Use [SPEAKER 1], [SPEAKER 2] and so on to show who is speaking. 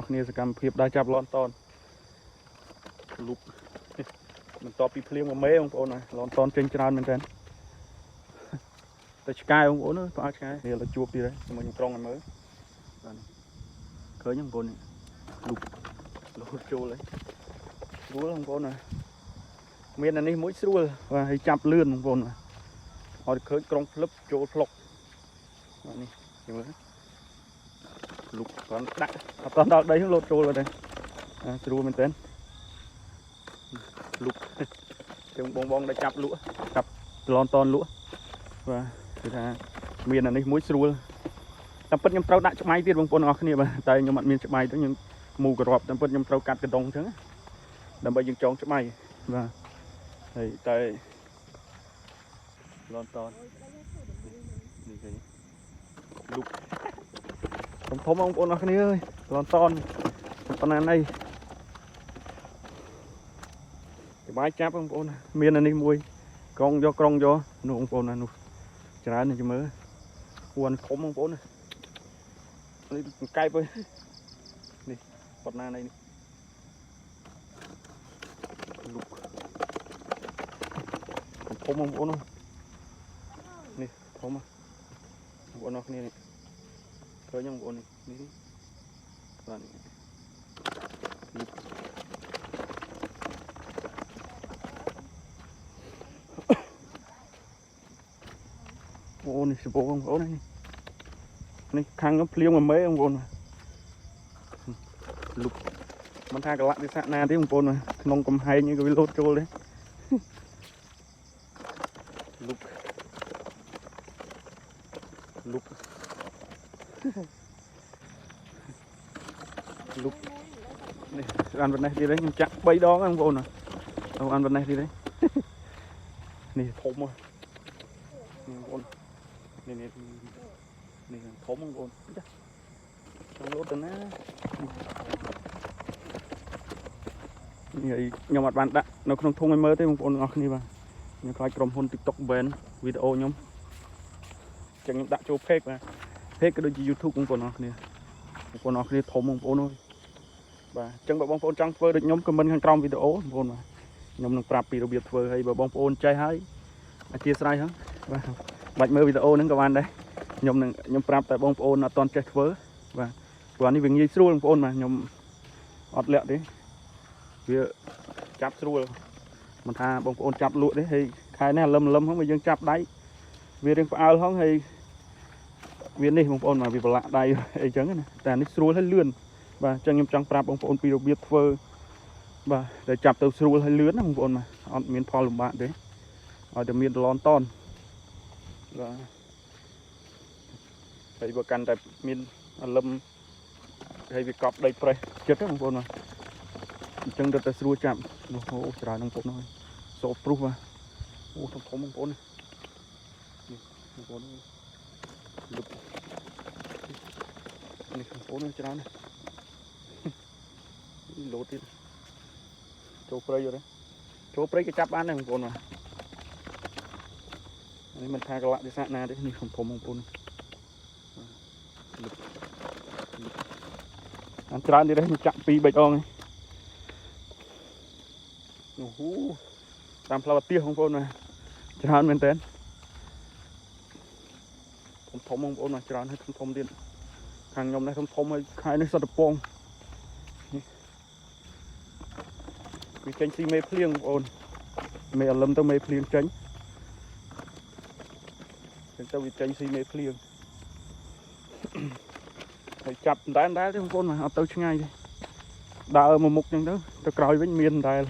[SPEAKER 1] គ្នាសកម្មភាពដើរចាប់លន់តនលុបបន្ទាប់ពីភ្លៀងមកមេបងប្អូនណាលន់តនចេញច្រើនមែនតើតែឆ្កែបងប្អូនផ្អើឆ្កែនេះเราជួបទៀតហើយជាមួយខ្ញុំត្រង់ឲ្យមើលបាទឃើញបងប្អូនលុបលោតចូលហើយស្រួលបងប្អូនណាមានអានេះមួយស្រួលបាទហើយចាប់លឿនបងប្អូនណាអត់ឃើញក្រុងភ្លឹបចូលផ្លុកបាទនេះមើលលុបគាត់ដាក់អត់ដល់ដីលោតចូលទៅស្រួលមែនតើលុបចឹងបងដែលចាប់លក់ចាប់ឡនតនលក់បាទគឺថាមានអានេះមួយស្រួលតែពិតខ្ញុំត្រូវដាក់ច្បៃទៀតបងប្អូនទាំងអស់គ្នាបាទតែខ្ញុំអត់មានច្បៃទៅខ្ញុំមូក្របតែពិតខ្ញុំត្រូវកាត់កណ្ដុងអញ្ចឹងដើម្បីយើងចងច្បៃបាទហើយតែឡនតននេះឃើញលុបធំបងប្អូនទាំងអស់គ្នាអើយឡនតនប៉ុណ្ណាណៃបាយចាប់បងប្អូនមានអានេះមួយក្រុងយកនោះបងប្អូនណានោះច្រើននេះមើលគួរធំបងប្អូននេះកែបនេះប៉ុណ្ណានេះលុកធំបងប្អូននេះធំបងប្អូនគ្នានេះឃើញបងប្អូននេះបាទអូនេះសបោបងប្អូននេះខាងខ្ញុំភ្លៀងមួយមេបងប្អូនលុបមិនថាកលៈទេសៈណាទេបងប្អូនក្នុងកំហែងក៏វាលោតចូលដែរលុបលុបនេះអានប៉ុណ្ណេះទៀតទេខ្ញុំចាក់3ដងបងប្អូនអានប៉ុណ្ណេះទៀតទេនេះធំហ៎បងប្អូននេះធំបងប្អូនចាចង់លោតទៅណានេះខ្ញុំអត់បានដាក់នៅក្នុងធុងឲ្យមើលទេបងប្អូនទាំងអស់គ្នាបាទខ្ញុំខ្លាចក្រុមហ៊ុន TikTok ban វីដេអូខ្ញុំចឹងខ្ញុំដាក់ចូល page បាទ page ក៏ដូចជា YouTube បងប្អូនទាំងអស់គ្នាធំបងប្អូនអើយបាទអញ្ចឹងបើបងប្អូនចង់ធ្វើដូចខ្ញុំ comment ខាងក្រោមវីដេអូបងប្អូនបាទខ្ញុំនឹងប្រាប់ពីរបៀបធ្វើហើយបើបងប្អូនចេះហើយអធិស្ឋានហ្នឹងបាទបាច់មើលវីដេអូហ្នឹងក៏បានដែរខ្ញុំប្រាប់តែបងប្អូនអត់ទាន់ចេះធ្វើបាទព្រោះនេះវាងាយស្រួលបងប្អូនបាទខ្ញុំអត់លាក់ទេវាចាប់ស្រួលមិនថាបងប្អូនចាប់លក់ទេហើយខែនេះលឹមហ្នឹងបើយើងចាប់ដៃវារៀងផ្អើលហ្នឹងហើយវានេះបងប្អូនមកវាប្រឡាក់ដៃអីចឹងណាតែនេះស្រួលហើយលឿនបាទអញ្ចឹងខ្ញុំចង់ប្រាប់បងប្អូនពីរបៀបធ្វើបាទតែចាប់ទៅស្រួលហើយលឿនណាបងប្អូនបាទអត់មានផលលំបាកទេឲ្យតែមានឡនតនបាទហើយបើកាន់តែមានអាលឹមហើយវាកប់ដីប្រេះចិត្តបងប្អូនបាទអញ្ចឹងទៅតែស្រួលចាប់នោះអូច្រើនបងប្អូនហើយសោព្រុសបាទអូធំបងប្អូននេះបងប្អូនលុបនេះបងប្អូនច្រើនណាស់លោតទៀតចូលព្រៃយកទេចូលព្រៃក៏ចាប់បានដែរបងប្អូនបាទនេះមិនថាកលៈទេសៈណាទេនេះធំបងប្អូនអានច្រើនទៀតទេចាក់2 3ដងនោះតាមផ្លូវអាទៀសបងប្អូនណាច្រើនមែនតើធំបងប្អូនណាច្រើនហើយធំទៀតខាងខ្ញុំនេះធំហើយខែនេះសត្វពងវាចេញស៊ីមេភ្លៀងបងប្អូនមេអលឹមទៅមេភ្លៀងចេញទៅវាចេញស៊ីមេភ្លៀងហើយចាប់ដែរទេបងប្អូនអត់ទៅឆ្ងាយទេដើរមកមុខចឹងទៅក្រោយវិញមានដែរ